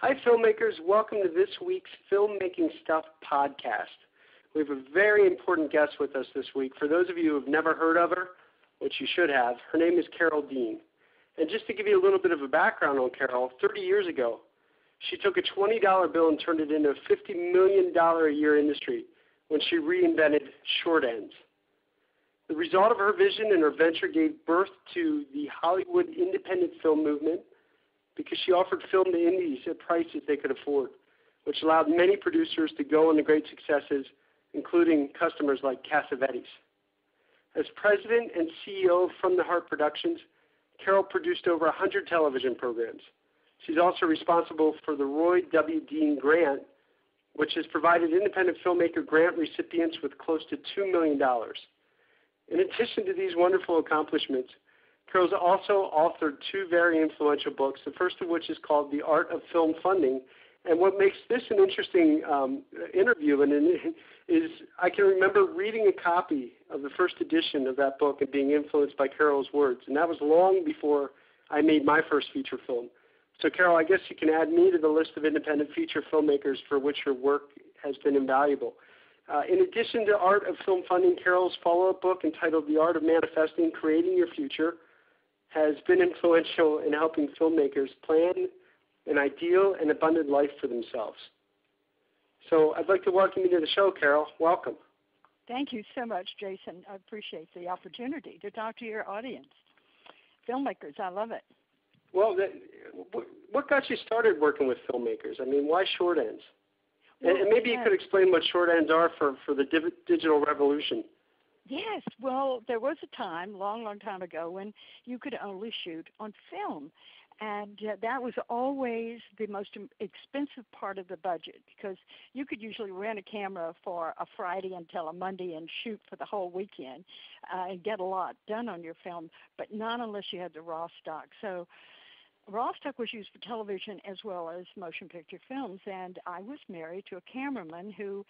Hi, filmmakers. Welcome to this week's Filmmaking Stuff podcast. We have a very important guest with us this week. For those of you who have never heard of her, which you should have, her name is Carole Dean. And just to give you a little bit of a background on Carole, 30 years ago, she took a $20 bill and turned it into a $50 million a year industry when she reinvented short ends. The result of her vision and her venture gave birth to the Hollywood independent film movement because she offered film to indies at prices they could afford, which allowed many producers to go on to great successes, including customers like Cassavetes. As president and CEO of From the Heart Productions, Carole produced over 100 television programs. She's also responsible for the Roy W. Dean Grant, which has provided independent filmmaker grant recipients with close to $2 million. In addition to these wonderful accomplishments, Carole's also authored two very influential books, the first of which is called The Art of Film Funding. And what makes this an interesting interview is I can remember reading a copy of the first edition of that book and being influenced by Carole's words. And that was long before I made my first feature film. So, Carole, I guess you can add me to the list of independent feature filmmakers for which your work has been invaluable. In addition to Art of Film Funding, Carole's follow-up book entitled The Art of Manifesting, Creating Your Future has been influential in helping filmmakers plan an ideal and abundant life for themselves. So I'd like to welcome you to the show, Carole. Welcome. Thank you so much, Jason. I appreciate the opportunity to talk to your audience. Filmmakers, I love it. Well, what got you started working with filmmakers? I mean, why short ends? Well, and maybe you could explain what short ends are for the digital revolution. Yes. Well, there was a time, long time ago, when you could only shoot on film. And that was always the most expensive part of the budget because you could usually rent a camera for a Friday until a Monday and shoot for the whole weekend and get a lot done on your film, but not unless you had the raw stock. So raw stock was used for television as well as motion picture films, and I was married to a cameraman who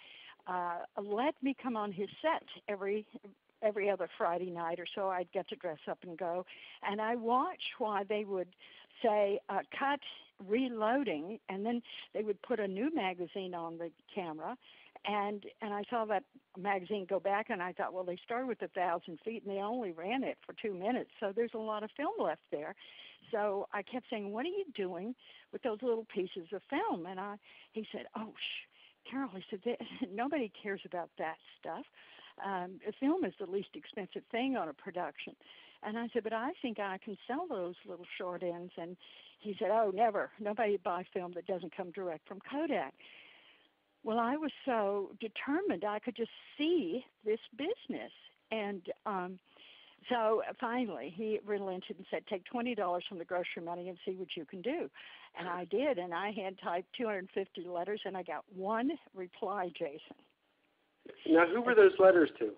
let me come on his set every other Friday night or so. I'd get to dress up and go, and I watched while they would say cut, reloading, and then they would put a new magazine on the camera, and I saw that magazine go back, and I thought, well, they started with 1,000 feet, and they only ran it for 2 minutes, so there's a lot of film left there. So I kept saying, what are you doing with those little pieces of film? And he said, Carole, he said, nobody cares about that stuff. Film is the least expensive thing on a production. And I said, but I think I can sell those little short ends. And he said, oh, never. Nobody buy film that doesn't come direct from Kodak. Well, I was so determined I could just see this business. And so finally he relented and said, take $20 from the grocery money and see what you can do. And I did. And I had typed 250 letters, and I got one reply, Jason. Now, who were those letters to?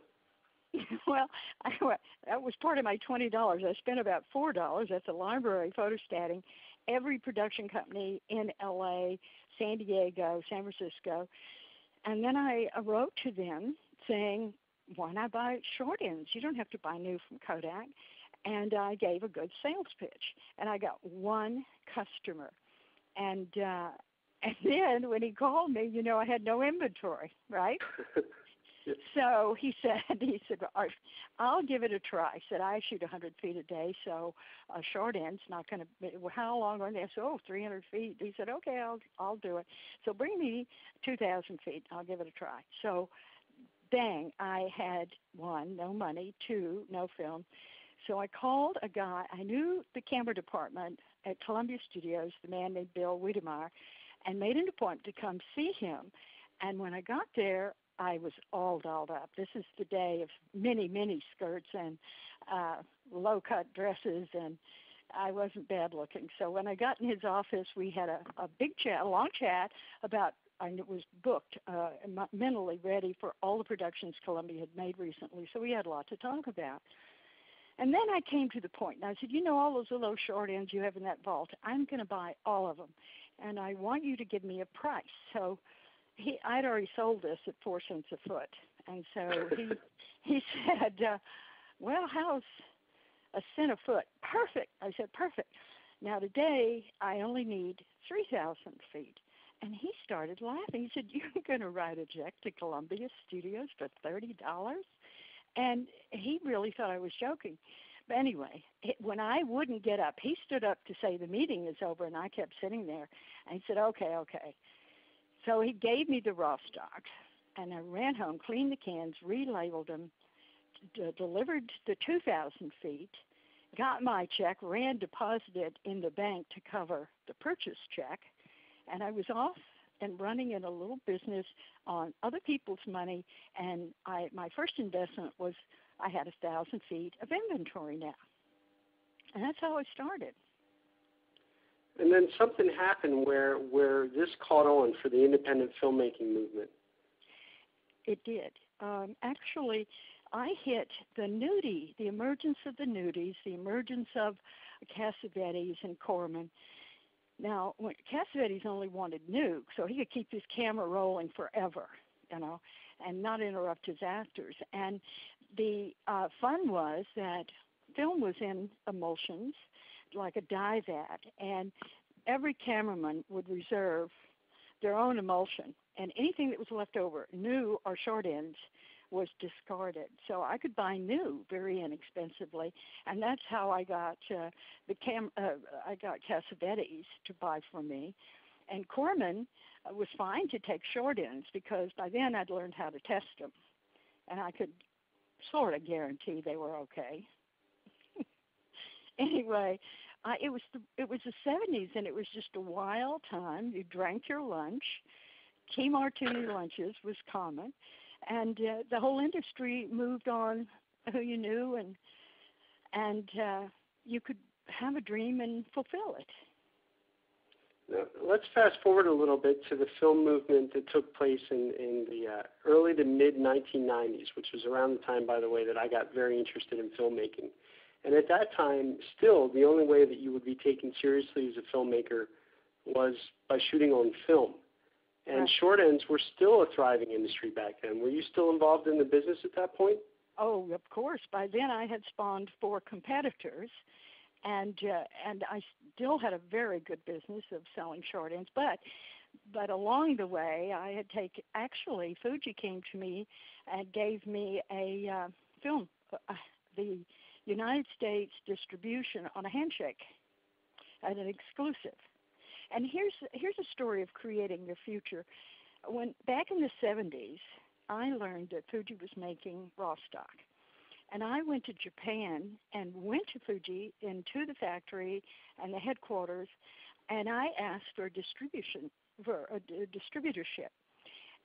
Well, that was part of my $20. I spent about $4 at the library photostatting every production company in L.A., San Diego, San Francisco. And then I wrote to them saying, why not buy short ends? You don't have to buy new from Kodak. And I gave a good sales pitch. And I got one customer. And then when he called me, I had no inventory, right? So he said, I'll give it a try. I said, I shoot 100 feet a day, so a short end's not going to be, how long are they? I said, 300 feet. He said, okay, I'll do it. So bring me 2,000 feet. I'll give it a try. So bang, I had one, no money, two, no film. So I called a guy. I knew the camera department at Columbia Studios, the man named Bill Wiedemeyer, and made an appointment to come see him. And when I got there, I was all dolled up. This is the day of mini skirts and low-cut dresses, and I wasn't bad looking. So when I got in his office, we had a big chat, a long chat about, and it was booked, mentally ready for all the productions Columbia had made recently. So we had a lot to talk about. And then I came to the point, and I said, all those little short ends you have in that vault, I'm going to buy all of them, and I want you to give me a price. So I'd already sold this at 4 cents a foot, and so he said, well, how's a cent a foot? Perfect. I said, perfect. Now today, I only need 3,000 feet. And he started laughing. He said, "You're going to write a check to Columbia Studios for $30?" And he really thought I was joking. But anyway, when I wouldn't get up, he stood up to say the meeting is over, and I kept sitting there. And he said, okay. So he gave me the raw stock, and I ran home, cleaned the cans, relabeled them, delivered the 2,000 feet, got my check, deposited it in the bank to cover the purchase check, and I was off and running in a little business on other people's money. And my first investment was I had 1,000 feet of inventory now. And that's how I started. And then something happened where this caught on for the independent filmmaking movement. It did. Actually, I hit the nudie, the emergence of the nudies, the emergence of Cassavetes and Corman. Now, when Cassavetes only wanted nude, so he could keep his camera rolling forever, and not interrupt his actors. And the fun was that film was in emulsions, like a dye vat, and every cameraman would reserve their own emulsion, and anything that was left over, new or short ends, was discarded. So I could buy new very inexpensively, and that's how I got I got Cassavetes to buy for me. And Corman was fine to take short ends because by then I'd learned how to test them, and I could sort of guarantee they were okay. Anyway, it was the 70s, and it was just a wild time. You drank your lunch. Tea martini lunches was common. And the whole industry moved on who you knew, and you could have a dream and fulfill it. Now, let's fast forward a little bit to the film movement that took place in the early to mid-1990s, which was around the time, by the way, that I got very interested in filmmaking. And at that time, still, the only way that you would be taken seriously as a filmmaker was by shooting on film. And right. Short ends were still a thriving industry back then. Were you still involved in the business at that point? Oh, of course. By then I had spawned 4 competitors, and I still had a very good business of selling short ends. But along the way, I had actually, Fuji came to me and gave me a film, the United States distribution on a handshake as an exclusive. And here's a story of creating your future. When back in the 70s, I learned that Fuji was making raw stock. And I went to Japan and went to Fuji into the factory and the headquarters, and I asked for a distributorship.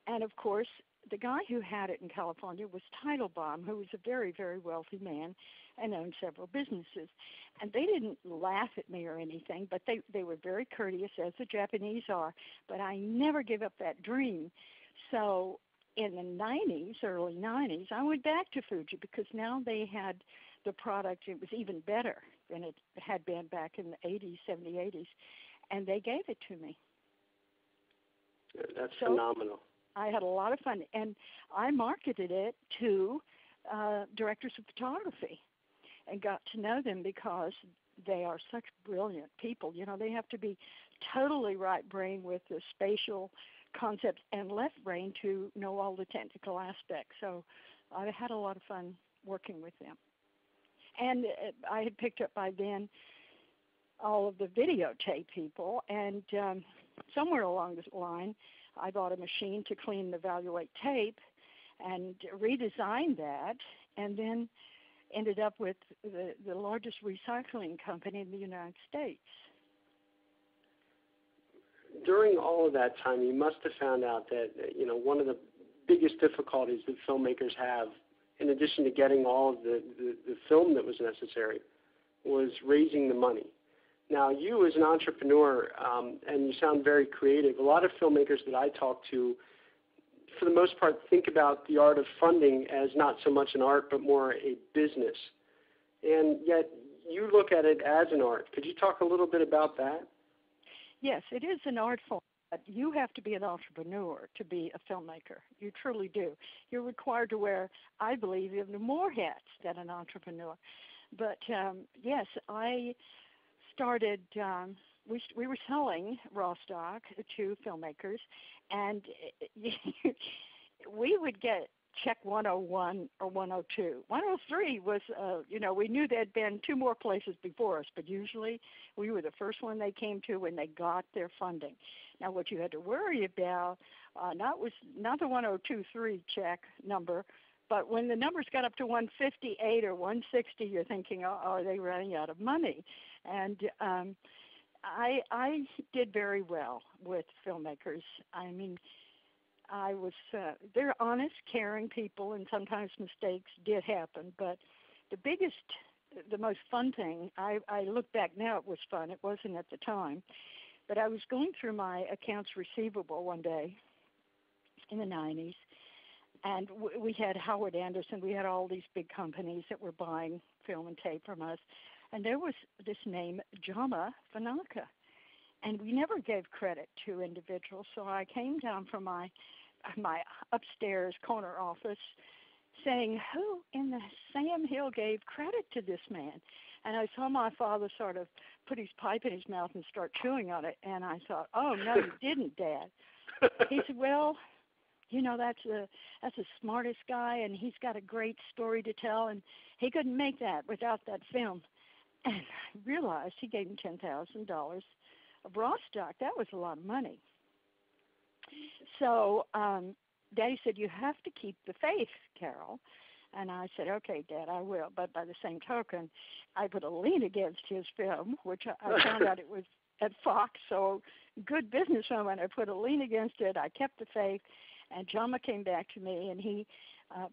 And of course, the guy who had it in California was Teitelbaum, who was a very, very wealthy man and owned several businesses. And they didn't laugh at me or anything, but they were very courteous, as the Japanese are. But I never gave up that dream. So in the 90s, early 90s, I went back to Fuji because now they had the product. It was even better than it had been back in the 80s, 70s, 80s. And they gave it to me. That's phenomenal. I had a lot of fun, and I marketed it to directors of photography and got to know them because they are such brilliant people. They have to be totally right brain with the spatial concepts and left brain to know all the technical aspects. So I had a lot of fun working with them. And I had picked up by then all of the videotape people, and somewhere along the line, I bought a machine to clean and evaluate tape and redesigned that, and then ended up with the largest recycling company in the United States. During all of that time, you must have found out that, one of the biggest difficulties that filmmakers have, in addition to getting all of the film that was necessary, was raising the money. Now, you as an entrepreneur, and you sound very creative, a lot of filmmakers that I talk to, for the most part, think about the art of funding as not so much an art, but more a business. And yet, you look at it as an art. Could you talk a little bit about that? Yes, it is an art form. But you have to be an entrepreneur to be a filmmaker. You truly do. You're required to wear, I believe, even more hats than an entrepreneur. But, yes, I started, we were selling raw stock to filmmakers, and we would get check 101 or 102. 103 was, we knew there'd been two more places before us, but usually we were the first one they came to when they got their funding. Now, what you had to worry about, not the 102.3 check number, but when the numbers got up to 158 or 160, you're thinking, oh, are they running out of money? And I did very well with filmmakers. I mean, they're honest, caring people, and sometimes mistakes did happen. But the most fun thing, I look back now, it was fun. It wasn't at the time. But I was going through my accounts receivable one day in the 90s, and we had Howard Anderson. We had all these big companies that were buying film and tape from us. And there was this name, Jama Fanaka. And we never gave credit to individuals. So I came down from my upstairs corner office saying, who in the Sam Hill gave credit to this man? And I saw my father sort of put his pipe in his mouth and start chewing on it. And I thought, oh, no, you didn't, Dad. He said, well, that's the smartest guy, and he's got a great story to tell, and he couldn't make that without that film. And I realized he gave him $10,000 of raw stock. That was a lot of money. So Daddy said, you have to keep the faith, Carole. And I said, okay, Dad, I will. But by the same token, I put a lien against his film, which I found out it was at Fox. So good businesswoman, I put a lien against it. I kept the faith. And Jama came back to me, and he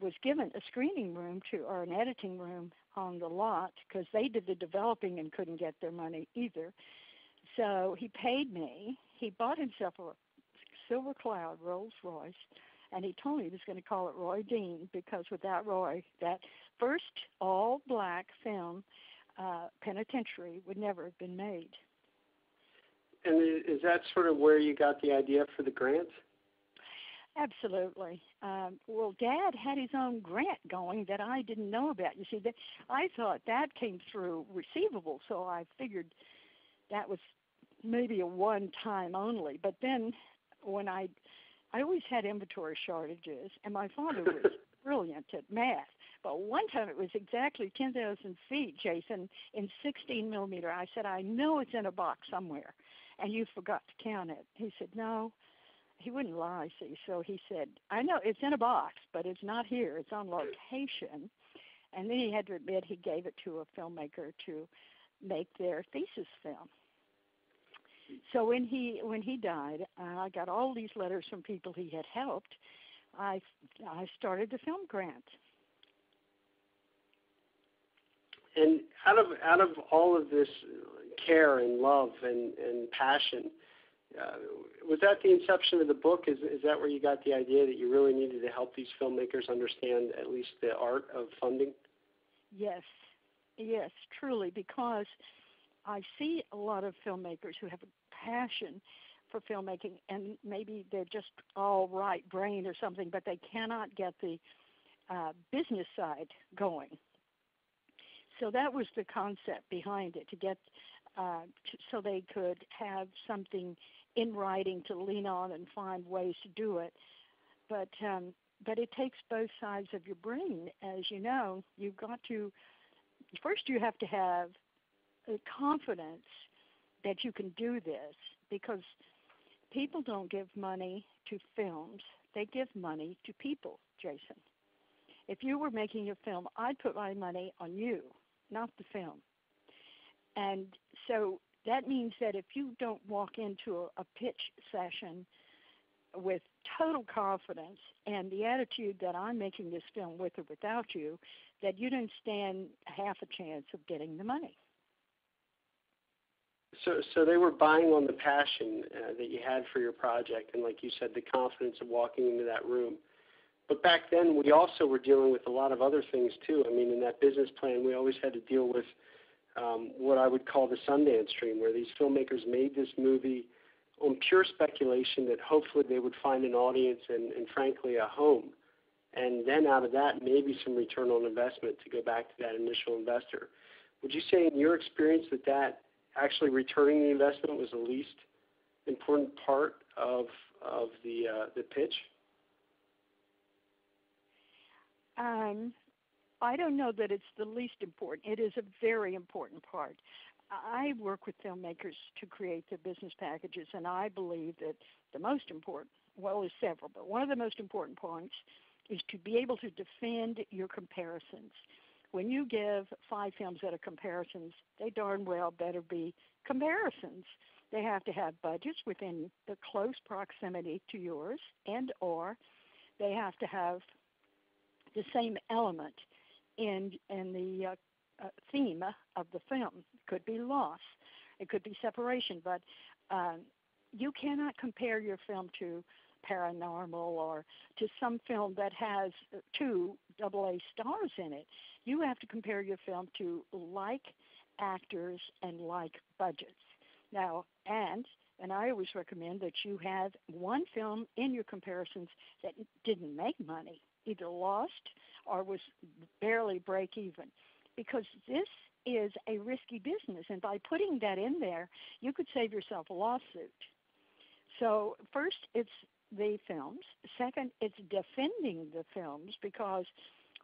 was given a screening room or an editing room on the lot because they did the developing and couldn't get their money either. So he paid me. He bought himself a Silver Cloud Rolls Royce, and he told me he was going to call it Roy Dean because without Roy, that first all-black film, Penitentiary, would never have been made. And is that sort of where you got the idea for the grant? Absolutely. Well, Dad had his own grant going that I didn't know about. You see, I thought that came through receivable, so I figured that was maybe a one-time only. But then when I always had inventory shortages, and my father was brilliant at math. But one time it was exactly 10,000 feet, Jason, in 16 millimeter. I said, I know it's in a box somewhere, and you forgot to count it. He said, no. He wouldn't lie, see. So he said, I know it's in a box, but it's not here. It's on location. And then he had to admit he gave it to a filmmaker to make their thesis film. So when he died, I got all these letters from people he had helped. I started the film grant. And out of all of this care and love and passion, was that the inception of the book? Is that where you got the idea that you really needed to help these filmmakers understand at least the art of funding? Yes, truly, because I see a lot of filmmakers who have a passion for filmmaking, and maybe they're just all right brain or something, but they cannot get the business side going. So that was the concept behind it, to get so they could have something in writing to lean on and find ways to do it. But it takes both sides of your brain. As you know, you've got to, first you have to have confidence that you can do this, because people don't give money to films. They give money to people, Jason. If you were making a film, I'd put my money on you, not the film. And so that means that if you don't walk into a pitch session with total confidence and the attitude that I'm making this film with or without you, that you don't stand half a chance of getting the money. So they were buying on the passion that you had for your project, and like you said, the confidence of walking into that room. But back then, we also were dealing with a lot of other things too. I mean, in that business plan, we always had to deal with what I would call the Sundance Dream, where these filmmakers made this movie on pure speculation that hopefully they would find an audience and frankly, a home. And then out of that, maybe some return on investment to go back to that initial investor. Would you say in your experience that actually returning the investment was the least important part of the pitch? I don't know that it's the least important. It is a very important part. I work with filmmakers to create the business packages, and I believe that the most important, well, there's several, but one of the most important points is to be able to defend your comparisons. When you give 5 films that are comparisons, they darn well better be comparisons. They have to have budgets within the close proximity to yours, and or they have to have the same element in the theme of the film. It could be loss, it could be separation, but you cannot compare your film to paranormal or to some film that has 2 AA stars in it. You have to compare your film to like actors and like budgets. Now, and I always recommend that you have one film in your comparisons that didn't make money, either lost or was barely break even, because this is a risky business, and by putting that in there, you could save yourself a lawsuit. So first, it's the films. Second, it's defending the films, because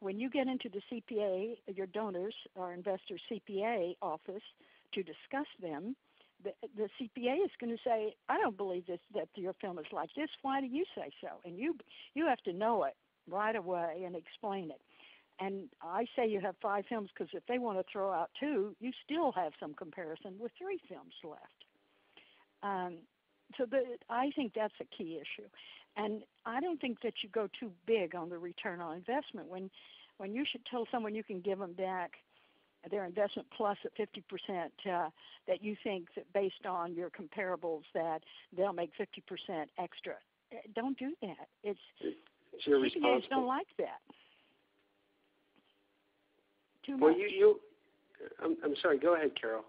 when you get into the CPA, your donors or investors' CPA office to discuss them, the CPA is going to say, I don't believe this, that your film is like this. Why do you say so? And you have to know it right away and explain it. And I say you have 5 films because if they want to throw out 2, you still have some comparison with 3 films left. So I think that's a key issue. And I don't think that you go too big on the return on investment when you should tell someone you can give them back their investment plus at 50%, that you think that based on your comparables that they'll make 50% extra. Don't do that. It's your CPAs responsibility. don't like that. Too Well, much. I'm sorry. Go ahead, Carole.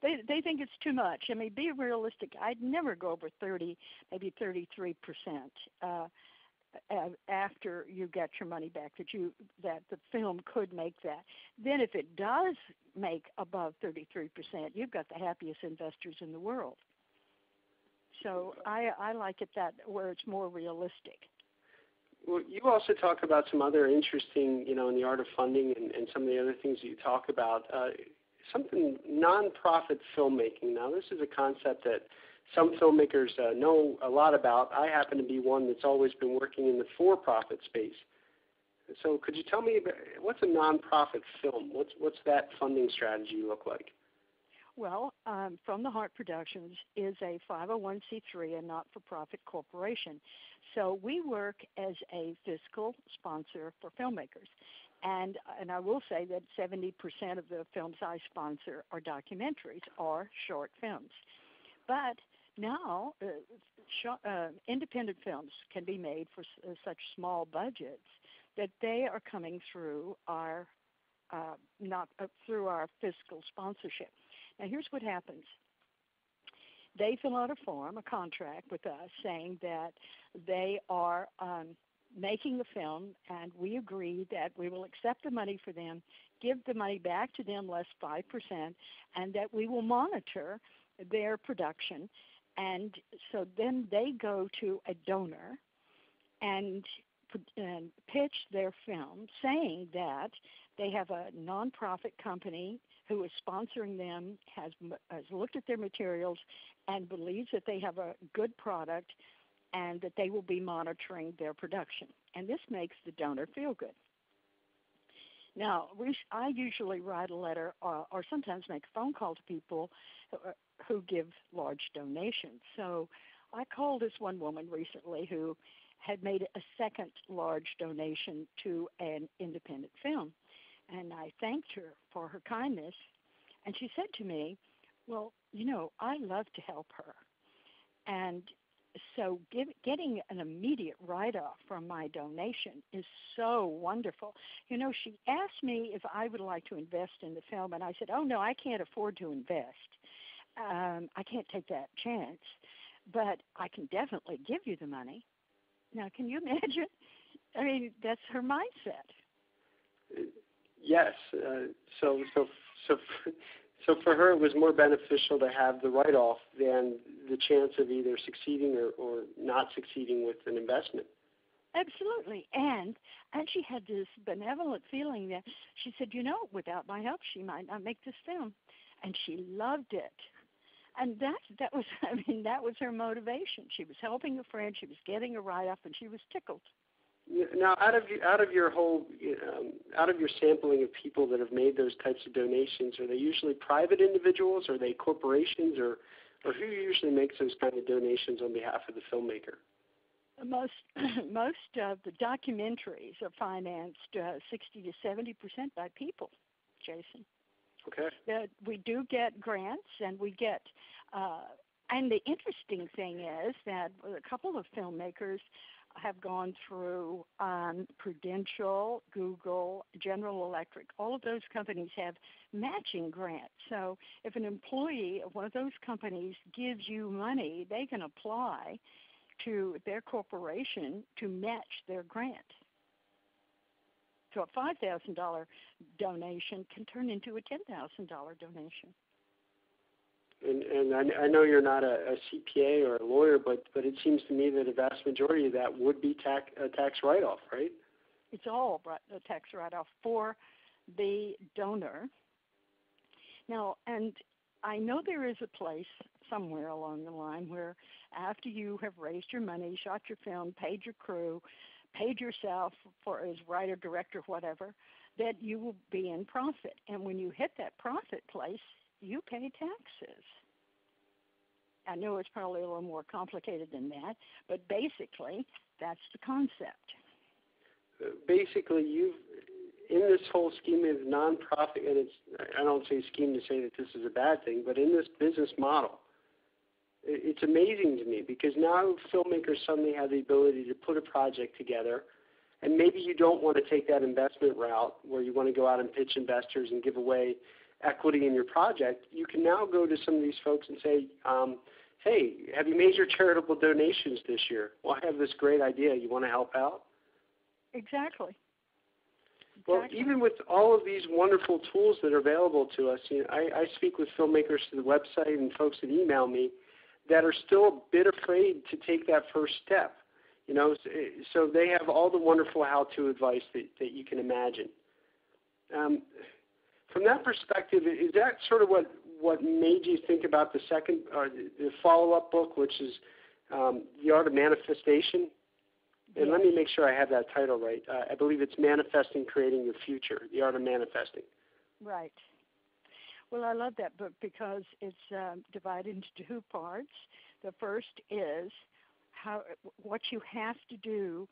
They think it's too much. I mean, be realistic. I'd never go over 30, maybe 33% after you get your money back. That the film could make that. Then, if it does make above 33%, you've got the happiest investors in the world. So I like it that where it's more realistic. Well, you also talk about some other interesting, in the art of funding and some of the other things that you talk about. Something nonprofit filmmaking. Now, this is a concept that some filmmakers know a lot about. I happen to be one that's always been working in the for-profit space. So could you tell me about what's a nonprofit film? What's that funding strategy look like? Well, From the Heart Productions is a 501c3, a not-for-profit corporation. So we work as a fiscal sponsor for filmmakers. And I will say that 70% of the films I sponsor are documentaries or short films. But now, independent films can be made for such small budgets that they are coming through our through our fiscal sponsorship. Now, here's what happens. They fill out a form, a contract with us, saying that they are making the film, and we agree that we will accept the money for them, give the money back to them less 5%, and that we will monitor their production. And so then they go to a donor and pitch their film, saying that they have a nonprofit company who is sponsoring them, has looked at their materials, and believes that they have a good product and that they will be monitoring their production. And this makes the donor feel good. Now, I usually write a letter or sometimes make a phone call to people who give large donations. So I called this one woman recently who had made a second large donation to an independent film. And I thanked her for her kindness. And she said to me, well, I love to help her. And so getting an immediate write-off from my donation is so wonderful. She asked me if I would like to invest in the film, and I said, oh, no, I can't afford to invest. I can't take that chance, but I can definitely give you the money. Now, can you imagine? I mean, that's her mindset. Yes. So for her, it was more beneficial to have the write-off than the chance of either succeeding or not succeeding with an investment. Absolutely. And she had this benevolent feeling that she said, without my help, she might not make this film. And she loved it. And that was her motivation. She was helping a friend, she was getting a write-off, and she was tickled. Now, out of your sampling of people that have made those types of donations, are they usually private individuals, are they corporations, or who usually makes those kind of donations on behalf of the filmmaker? Most of the documentaries are financed 60 to 70% by people, Jason. Okay. That we do get grants, and we get, and the interesting thing is that a couple of filmmakers have gone through Prudential, Google, General Electric. All of those companies have matching grants. So if an employee of one of those companies gives you money, they can apply to their corporation to match their grant. So a $5,000 donation can turn into a $10,000 donation. And I know you're not a CPA or a lawyer, but it seems to me that a vast majority of that would be a tax write-off, right? It's all a tax write-off for the donor. Now, and I know there is a place somewhere along the line where after you have raised your money, shot your film, paid your crew, paid yourself for as writer, director, whatever, that you will be in profit. And when you hit that profit place, you pay taxes. I know it's probably a little more complicated than that, but basically, that's the concept. Basically, in this whole scheme of nonprofit, and I don't say scheme to say that this is a bad thing, but in this business model, it's amazing to me because now filmmakers suddenly have the ability to put a project together, and maybe you don't want to take that investment route where you want to go out and pitch investors and give away equity in your project. You can now go to some of these folks and say, hey, have you made your charitable donations this year? Well, I have this great idea. You want to help out? Exactly. Well, even with all of these wonderful tools that are available to us, I speak with filmmakers through the website and folks that email me that are still a bit afraid to take that first step. So they have all the wonderful how-to advice that you can imagine. From that perspective, is that sort of what made you think about the second, or the follow-up book, which is The Art of Manifestation? And let me make sure I have that title right. I believe it's Manifesting, Creating Your Future, The Art of Manifesting. Right. Well, I love that book because it's divided into two parts. The first is what you have to do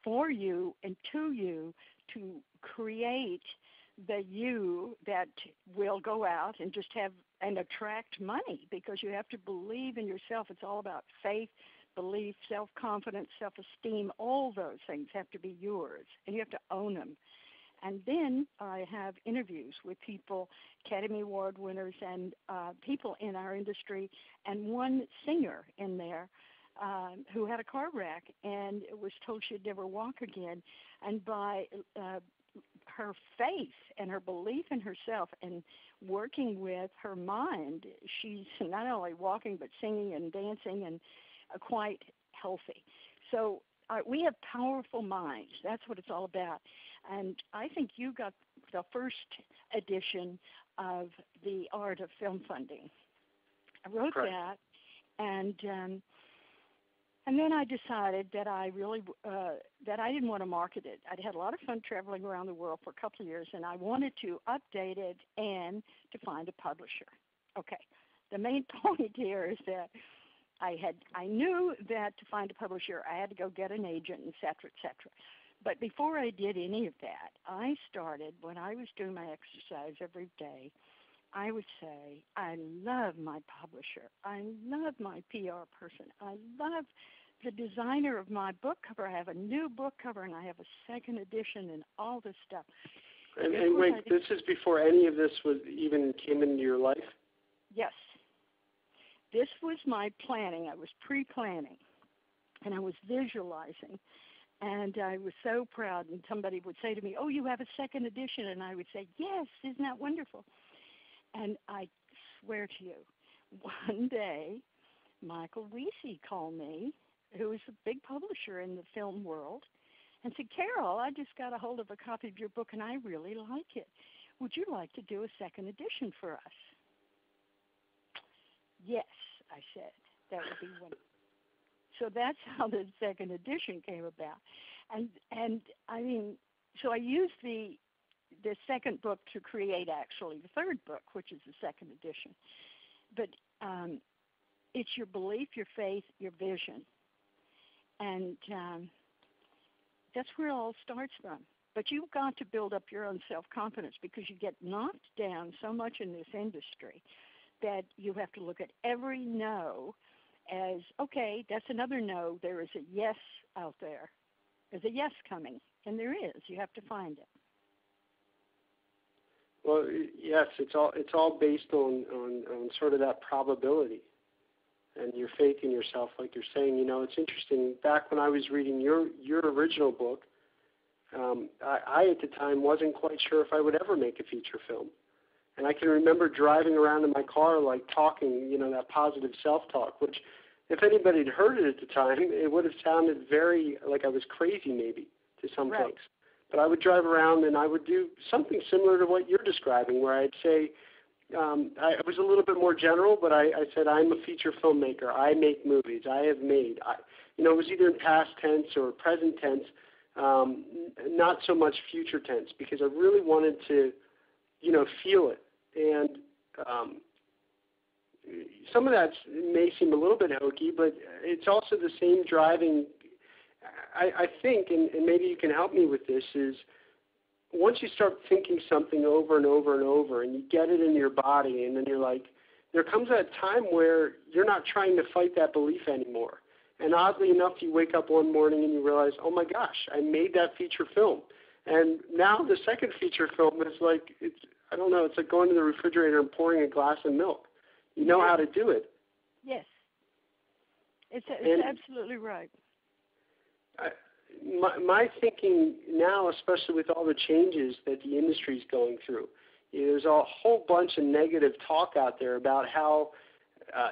for you and to you to create the you that will go out and just have and attract money, because you have to believe in yourself. It's all about faith, belief, self-confidence, self-esteem. All those things have to be yours, and you have to own them. And then I have interviews with people, Academy Award winners, and people in our industry, and one singer in there who had a car wreck and was told she'd never walk again. And by her faith and her belief in herself and working with her mind, she's not only walking but singing and dancing and quite healthy. So we have powerful minds. That's what it's all about. And I think you got the first edition of The Art of Film Funding. I wrote that, and then I decided that I really that I didn't want to market it. I'd had a lot of fun traveling around the world for a couple of years, and I wanted to update it and to find a publisher. Okay, the main point here is that I knew that to find a publisher, I had to go get an agent, et cetera, et cetera. But before I did any of that, I started, when I was doing my exercise every day, I would say, I love my publisher. I love my PR person. I love the designer of my book cover. I have a new book cover, and I have a second edition and all this stuff. And wait, this is before any of this was even came into your life? Yes. This was my planning. I was pre-planning, and I was visualizing. And I was so proud, and somebody would say to me, oh, you have a second edition, and I would say, yes, isn't that wonderful? And I swear to you, one day, Michael Weesey called me, who is a big publisher in the film world, and said, Carole, I just got a hold of a copy of your book, and I really like it. Would you like to do a second edition for us? Yes, I said. That would be wonderful. So that's how the second edition came about. And I mean, so I used the second book to create actually the third book, which is the second edition. But it's your belief, your faith, your vision. And that's where it all starts from. But you've got to build up your own self-confidence because you get knocked down so much in this industry that you have to look at every no as, okay, that's another no. There is a yes out there. There's a yes coming, and there is. You have to find it. Well, yes, it's all based on sort of that probability and your faith in yourself, like you're saying. You know, it's interesting. Back when I was reading your original book, I at the time wasn't quite sure if I would ever make a feature film. And I can remember driving around in my car, like talking, you know, that positive self-talk, which if anybody had heard it at the time, it would have sounded very like I was crazy maybe to some folks. But I would drive around and I would do something similar to what you're describing, where I'd say, I was a little bit more general, but I said, I'm a feature filmmaker. I make movies. I have made. It was either in past tense or present tense, not so much future tense, because I really wanted to, you know, feel it. And some of that may seem a little bit hokey, but it's also the same driving. I think, and maybe you can help me with this, is once you start thinking something over and over and over and you get it in your body, and then you're like, there comes that time where you're not trying to fight that belief anymore. And oddly enough, you wake up one morning and you realize, oh my gosh, I made that feature film. And now the second feature film is like, it's like going to the refrigerator and pouring a glass of milk. You know how to do it. Yes. It's absolutely right. My thinking now, especially with all the changes that the industry is going through, there's a whole bunch of negative talk out there about how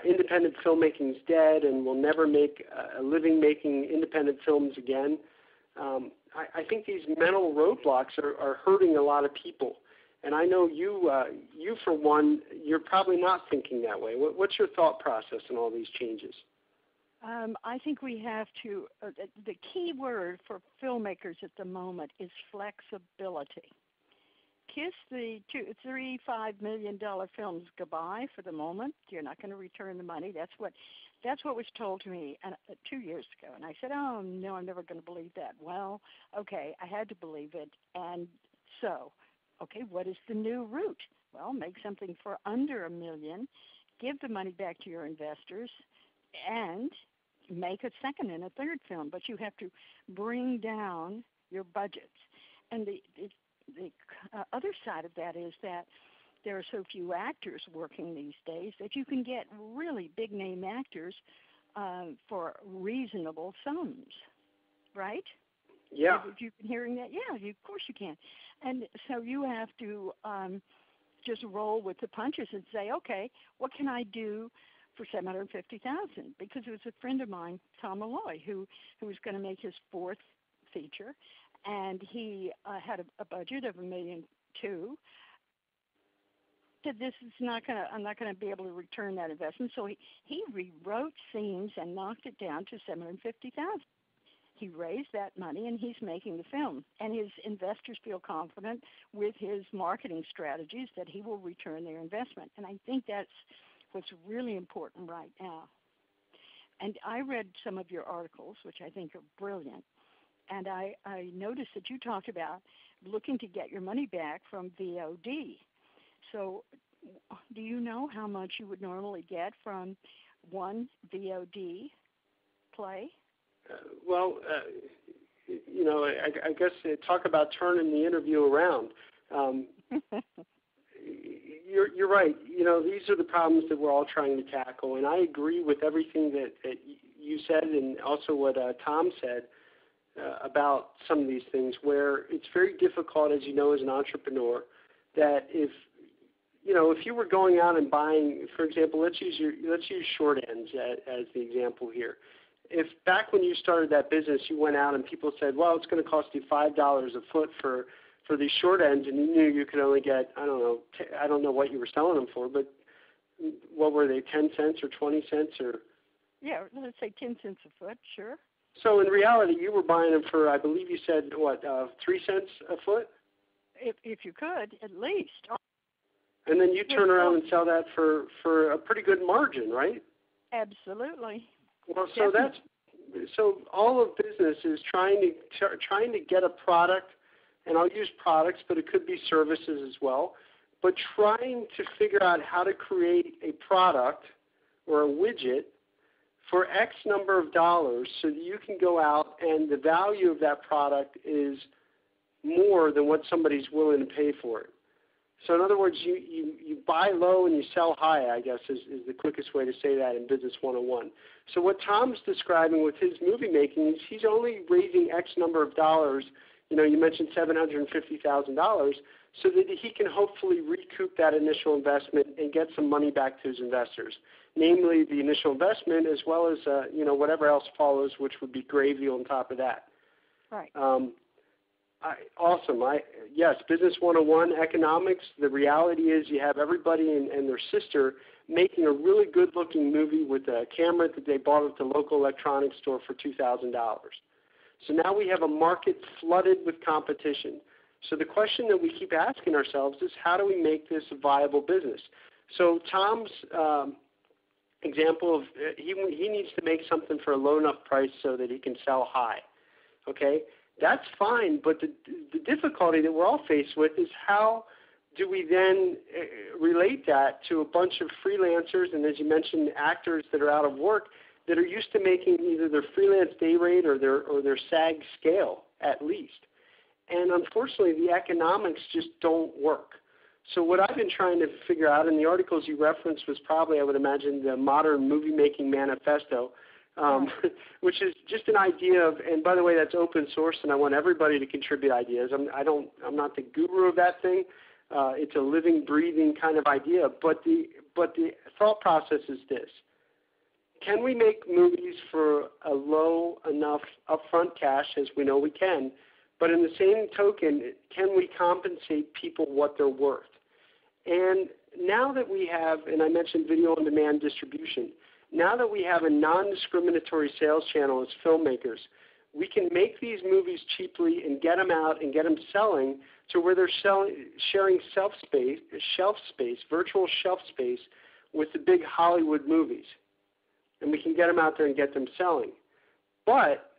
independent filmmaking is dead and we'll never make a living making independent films again. I think these mental roadblocks are hurting a lot of people. And I know you for one, you're probably not thinking that way. What's your thought process in all these changes? I think we have to, the key word for filmmakers at the moment is flexibility. Kiss the $3-5 million films goodbye for the moment. You're not going to return the money. That's what was told to me 2 years ago. And I said, oh, no, I'm never going to believe that. Well, okay, I had to believe it. And so, okay, what is the new route? Well, make something for under $1 million, give the money back to your investors, and make a second and a third film. But you have to bring down your budgets. And the other side of that is that there are so few actors working these days that you can get really big-name actors for reasonable sums, right? Yeah. Have you been hearing that? Yeah, of course you can. And so you have to just roll with the punches and say, okay, what can I do for $750,000? Because it was a friend of mine, Tom Malloy, who was going to make his fourth feature, and he had a budget of $1.2 million. Said, this is I'm not gonna be able to return that investment. So he rewrote scenes and knocked it down to $750,000. He raised that money and he's making the film. And his investors feel confident with his marketing strategies that he will return their investment. And I think that's what's really important right now. And I read some of your articles, which I think are brilliant. And I noticed that you talked about looking to get your money back from VOD. So do you know how much you would normally get from one VOD play? I guess talk about turning the interview around. You're right. These are the problems that we're all trying to tackle, and I agree with everything that you said and also what Tom said about some of these things, where it's very difficult, as you know, as an entrepreneur, that if if you were going out and buying, for example, let's use short ends as the example here. If back when you started that business, you went out and people said, well, it's going to cost you $5 a foot for these short ends, and you knew you could only get, I don't know what you were selling them for, but what were they, 10 cents or 20 cents or? Yeah, let's say 10 cents a foot, sure. So in reality, you were buying them for, I believe you said, 3 cents a foot? If you could, at least. And then you turn around and sell that for a pretty good margin, right? Absolutely. Well, so all of business is trying to get a product, and I'll use products, but it could be services as well, but trying to figure out how to create a product or a widget for X number of dollars so that you can go out and the value of that product is more than what somebody's willing to pay for it. So in other words, you buy low and you sell high, I guess, is the quickest way to say that in Business 101. So what Tom's describing with his movie making is he's only raising X number of dollars. You mentioned $750,000, so that he can hopefully recoup that initial investment and get some money back to his investors, namely the initial investment as well as whatever else follows, which would be gravy on top of that. Right. Awesome. Yes, Business 101, economics, the reality is you have everybody and their sister making a really good-looking movie with a camera that they bought at the local electronics store for $2,000. So now we have a market flooded with competition. So the question that we keep asking ourselves is, how do we make this a viable business? So Tom's example of he needs to make something for a low enough price so that he can sell high. Okay? That's fine, but the difficulty that we're all faced with is how do we then relate that to a bunch of freelancers and, as you mentioned, actors that are out of work that are used to making either their freelance day rate or their SAG scale at least. And unfortunately, the economics just don't work. So what I've been trying to figure out, and the articles you referenced was probably, I would imagine, the Modern Movie Making Manifesto, which is just an idea of, and by the way, that's open source, and I want everybody to contribute ideas. I'm not the guru of that thing. It's a living, breathing kind of idea, but the thought process is this. Can we make movies for a low enough upfront cash, as we know we can, but in the same token, can we compensate people what they're worth? And now that we have, and I mentioned video on demand distribution, now that we have a non-discriminatory sales channel as filmmakers, we can make these movies cheaply and get them out and get them selling to where they're sharing shelf space, virtual shelf space with the big Hollywood movies. And we can get them out there and get them selling. But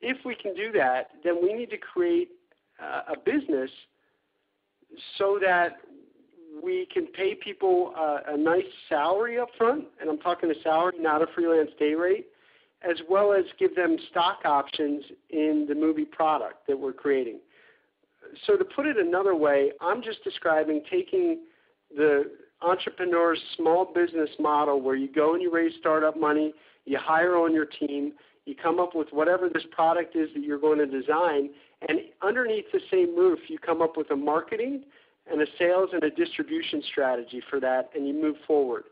if we can do that, then we need to create a business so that we can pay people a nice salary up front, and I'm talking a salary, not a freelance day rate, as well as give them stock options in the movie product that we're creating. So to put it another way, I'm just describing taking the entrepreneur's small business model where you go and you raise startup money, you hire on your team, you come up with whatever this product is that you're going to design, and underneath the same roof you come up with a marketing and a sales and a distribution strategy for that, and you move forward.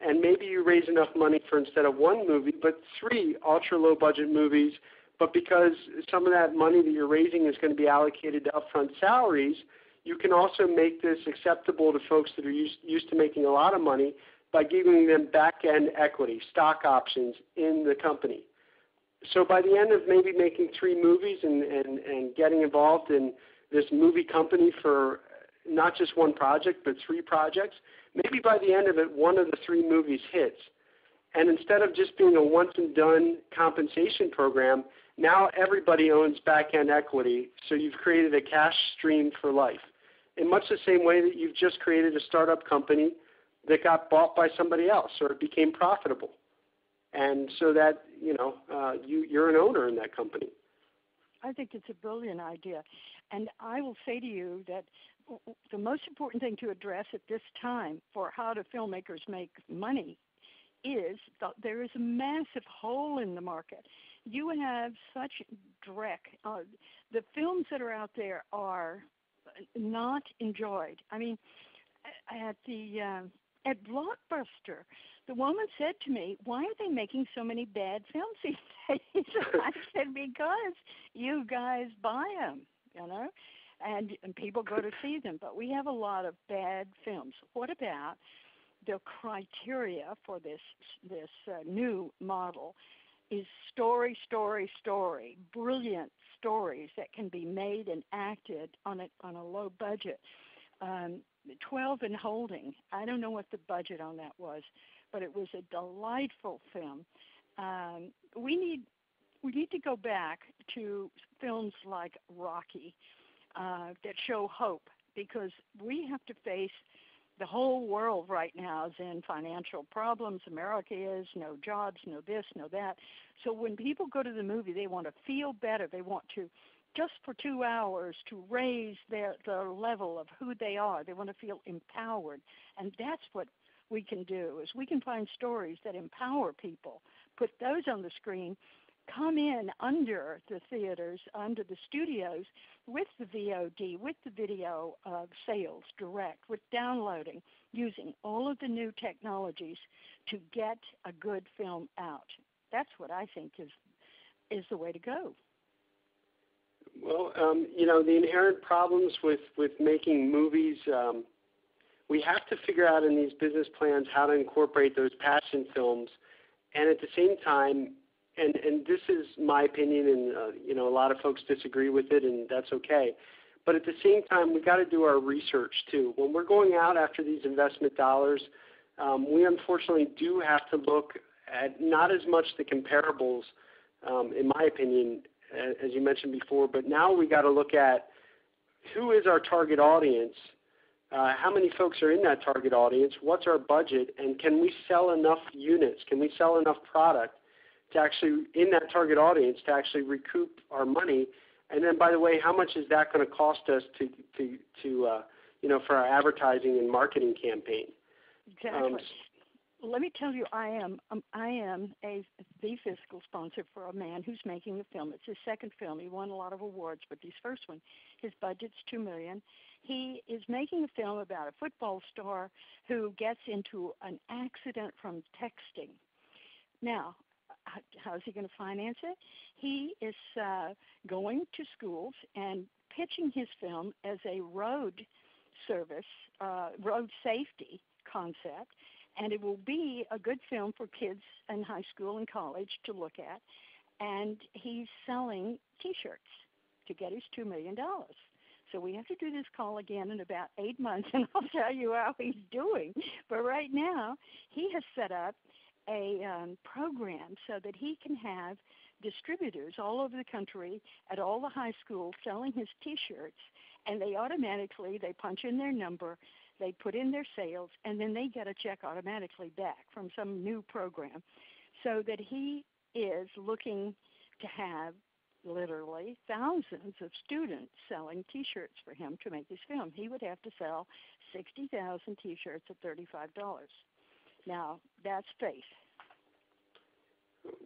And maybe you raise enough money for, instead of one movie, but 3 ultra-low budget movies, but because some of that money that you're raising is going to be allocated to upfront salaries, you can also make this acceptable to folks that are used to making a lot of money by giving them back-end equity, stock options in the company. So by the end of maybe making 3 movies and getting involved in this movie company for not just one project, but 3 projects, maybe by the end of it, one of the 3 movies hits. And instead of just being a once-and-done compensation program, now everybody owns back-end equity, so you've created a cash stream for life. In much the same way that you've just created a startup company that got bought by somebody else or it became profitable. And so that, you're an owner in that company. I think it's a brilliant idea. And I will say to you that the most important thing to address at this time for how do filmmakers make money is there is a massive hole in the market. You have such dreck. The films that are out there are not enjoyed. I mean, at the at Blockbuster, the woman said to me, "Why are they making so many bad films these days?" I said, "Because you guys buy them, you know, and people go to see them. But we have a lot of bad films. What about the criteria for this new model? Is story, brilliant stories that can be made and acted on a low budget." 12 and Holding. I don't know what the budget on that was, but it was a delightful film. We need to go back to films like Rocky that show hope, because we have to face the whole world right now is in financial problems. America is, no jobs, no this, no that. So when people go to the movie, they want to feel better. They want to, just for 2 hours, to raise their level of who they are. They want to feel empowered. And that's what we can do, is we can find stories that empower people, put those on the screen, come in under the theaters, under the studios, with the VOD, with the video sales direct, with downloading, using all of the new technologies to get a good film out. That's what I think is the way to go. Well, the inherent problems with making movies, we have to figure out in these business plans how to incorporate those passion films, and at the same time, and this is my opinion, and a lot of folks disagree with it, and that's okay. But at the same time, we got to do our research too. When we're going out after these investment dollars, we unfortunately do have to look at not as much the comparables, in my opinion, as you mentioned before, but now we got to look at who is our target audience, how many folks are in that target audience, what's our budget, and can we sell enough units? Can we sell enough product to actually, in that target audience, to actually recoup our money? And then, by the way, how much is that going to cost us to for our advertising and marketing campaign? Exactly. Let me tell you, I am the fiscal sponsor for a man who's making a film. It's his second film. He won a lot of awards, but his first one, his budget's $2 million. He is making a film about a football star who gets into an accident from texting. Now, how's he going to finance it? He is going to schools and pitching his film as a road service, road safety concept, and it will be a good film for kids in high school and college to look at. And he's selling T-shirts to get his $2 million. So we have to do this call again in about 8 months, and I'll tell you how he's doing. But right now, he has set up a program so that he can have distributors all over the country at all the high schools selling his T-shirts, and they punch in their number, they put in their sales, and then they get a check automatically back from some new program, so that he is looking to have literally thousands of students selling T-shirts for him to make his film. He would have to sell 60,000 T-shirts at $35. Now, that's faith.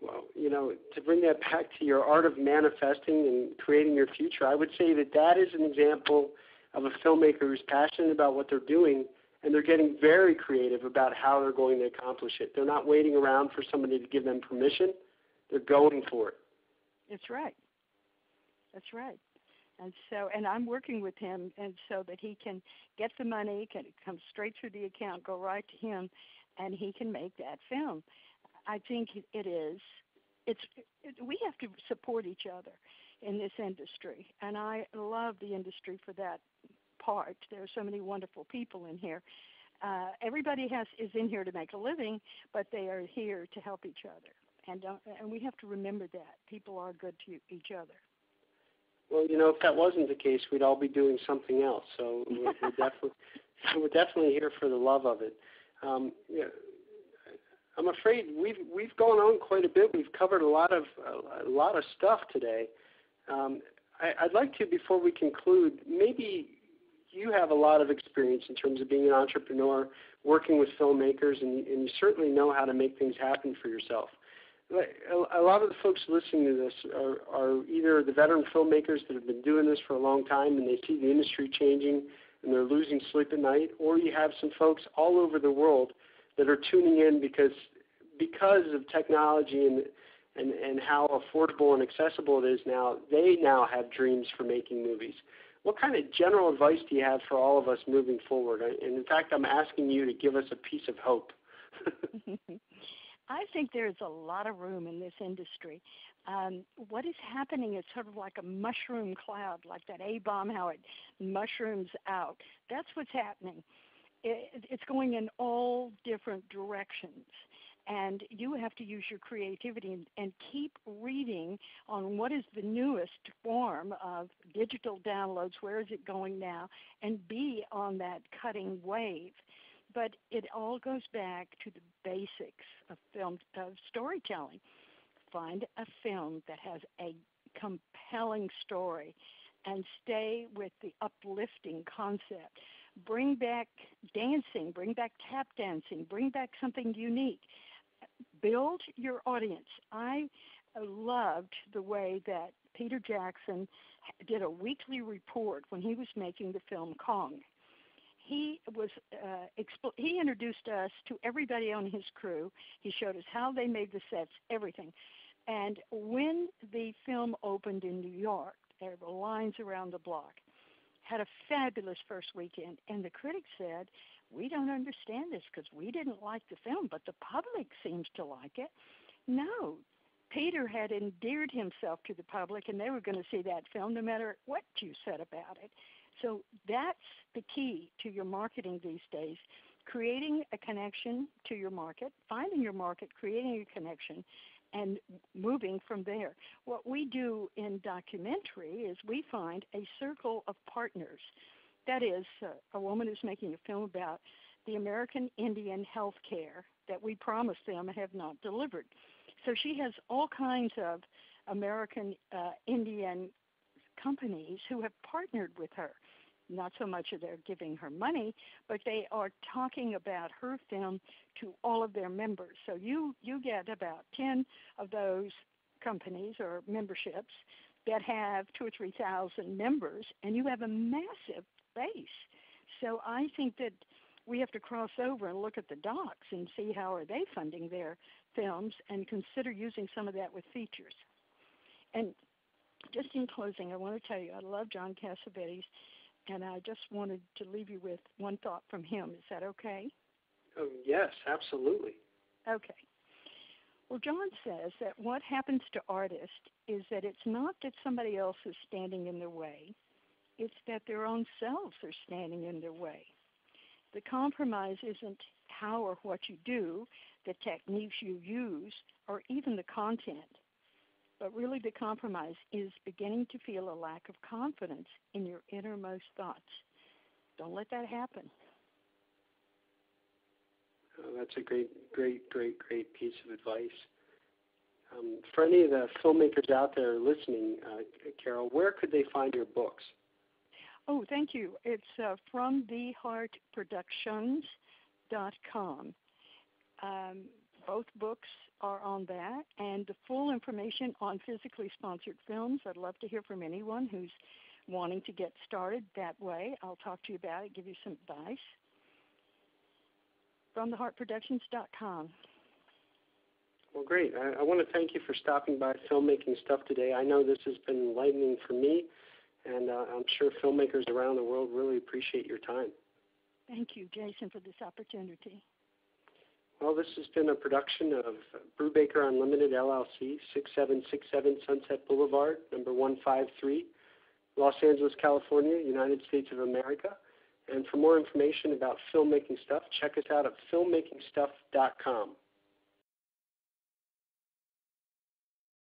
Well, to bring that back to your art of manifesting and creating your future, I would say that is an example of a filmmaker who's passionate about what they're doing, and they're getting very creative about how they're going to accomplish it. They're not waiting around for somebody to give them permission. They're going for it. That's right. That's right. And I'm working with him, and so that he can get the money, can come straight through the account, go right to him, and he can make that film. I think we have to support each other in this industry, and I love the industry for that part. There are so many wonderful people in here. Everybody is in here to make a living, but they are here to help each other, and we have to remember that people are good to each other. Well, if that wasn't the case, we'd all be doing something else. So we're definitely here for the love of it. I'm afraid we've gone on quite a bit. We've covered a lot of stuff today. I'd like to, before we conclude, maybe you have a lot of experience in terms of being an entrepreneur, working with filmmakers, and you certainly know how to make things happen for yourself. A lot of the folks listening to this are either the veteran filmmakers that have been doing this for a long time and they see the industry changing and they're losing sleep at night, or you have some folks all over the world that are tuning in because of technology and how affordable and accessible it is now. They now have dreams for making movies. What kind of general advice do you have for all of us moving forward? And in fact, I'm asking you to give us a piece of hope. I think there's a lot of room in this industry. What is happening is sort of like a mushroom cloud, like that A-bomb, how it mushrooms out. That's what's happening. It's going in all different directions. And you have to use your creativity and keep reading on what is the newest form of digital downloads, where is it going now, and be on that cutting wave. But it all goes back to the basics of storytelling. Find a film that has a compelling story and stay with the uplifting concept. Bring back dancing, bring back tap dancing, bring back something unique. Build your audience. I loved the way that Peter Jackson did a weekly report when he was making the film Kong. He introduced us to everybody on his crew. He showed us how they made the sets, everything. And when the film opened in New York, there were lines around the block. Had a fabulous first weekend, and the critics said, we don't understand this because we didn't like the film, but the public seems to like it. No, Peter had endeared himself to the public, and they were going to see that film no matter what you said about it. So that's the key to your marketing these days, creating a connection to your market, finding your market, creating a connection, and moving from there. What we do in documentary is we find a circle of partners. That is, a woman who's making a film about the American Indian health care that we promised them and have not delivered. So she has all kinds of American Indian companies who have partnered with her. Not so much that they're giving her money, but they are talking about her film to all of their members. So you get about 10 of those companies or memberships that have 2,000 or 3,000 members, and you have a massive base. So I think that we have to cross over and look at the docs and see how are they funding their films and consider using some of that with features. And just in closing, I want to tell you, I love John Cassavetes, and I just wanted to leave you with one thought from him. Is that okay? Oh, yes, absolutely. Okay. Well, John says that what happens to artists is that it's not that somebody else is standing in their way. It's that their own selves are standing in their way. The compromise isn't how or what you do, the techniques you use, or even the content. But really the compromise is beginning to feel a lack of confidence in your innermost thoughts. Don't let that happen. Oh, that's a great piece of advice. For any of the filmmakers out there listening, Carole, where could they find your books? Oh, thank you. It's from theheartproductions.com. Both books are on that, and the full information on physically sponsored films. I'd love to hear from anyone who's wanting to get started that way. I'll talk to you about it, give you some advice. From theheartproductions.com. Well, great. I want to thank you for stopping by Filmmaking Stuff today. I know this has been enlightening for me, and I'm sure filmmakers around the world really appreciate your time. Thank you, Jason, for this opportunity. Well, this has been a production of Brubaker Unlimited, LLC, 6767 Sunset Boulevard, number 153, Los Angeles, California, United States of America. And for more information about filmmaking stuff, check us out at filmmakingstuff.com.